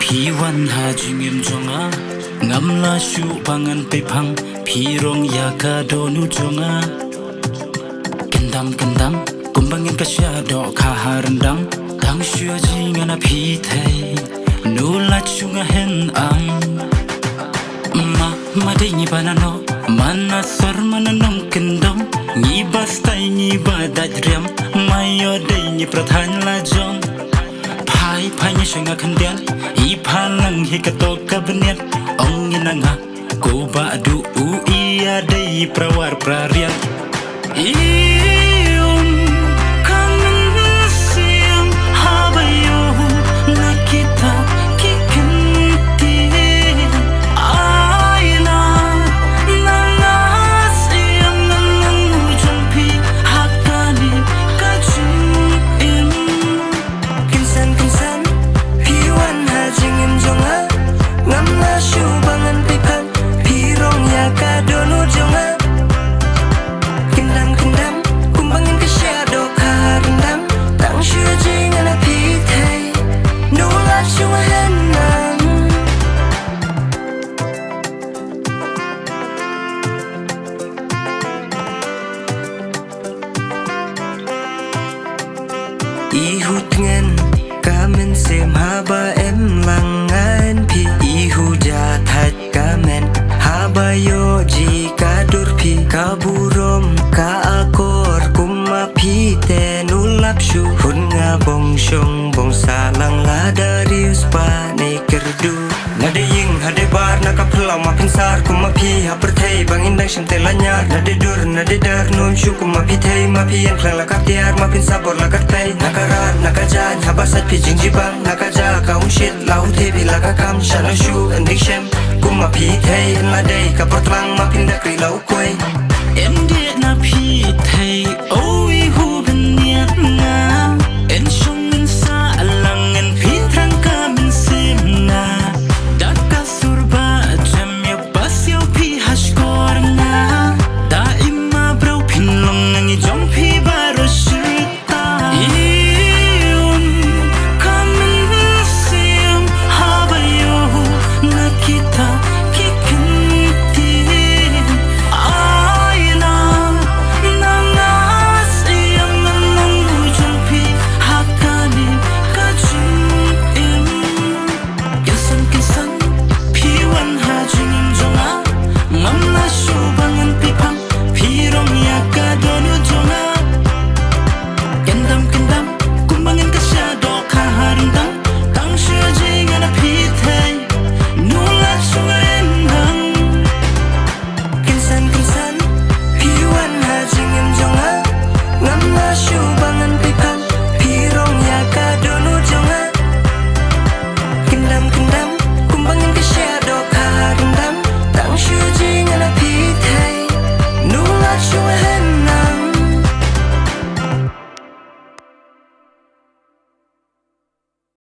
Pi wan ha jingim jonga ngam la shu pangan pe phang pi rong ya ka do nu jonga kendam kumbangin ka sha do kha harandang tang shu jinga na pi thai nu la chunga hen am ma dei ni banano mana sor mana nong kendong ni bastai ni badajriam mayo dei ni prathan la jong pai ni shenga khandian I phalang hi ka to kabnet ong inanga ko ba du u ia dei prawar prarian ium kangen siam habayo nakita kikenti aina nanga siam nang jumpi hakani kachim Kynsan piwan ha jingim jonga ngam la shu bangan pipan pirong ya ka donu jonga kendam kumbangin ka shadow karindam tang shu jinga na pi thai no la shu hanam I hut ngen kamen sem haba em langan pi ihu ja that kamen haba yo ji ka dur pi kaburom ka akor kuma pi te nulap shu hun nga bong shong bong salang la dari spa ne kerdu nade ying hade bar naka plau ma pinsar kuma pi haperthei bang indang sham te lanyar nade dur nade dar nom shu kuma pi thei ma pi en khlang la kap tiar ma pin sabor la kat tai nakarar nakajan habasat pi jingji bang nakaja ka shit lau the pi la ka kam shana shu ending shem kuma pi thei la dei ka potlang ma pin da kri lau koi em de na pi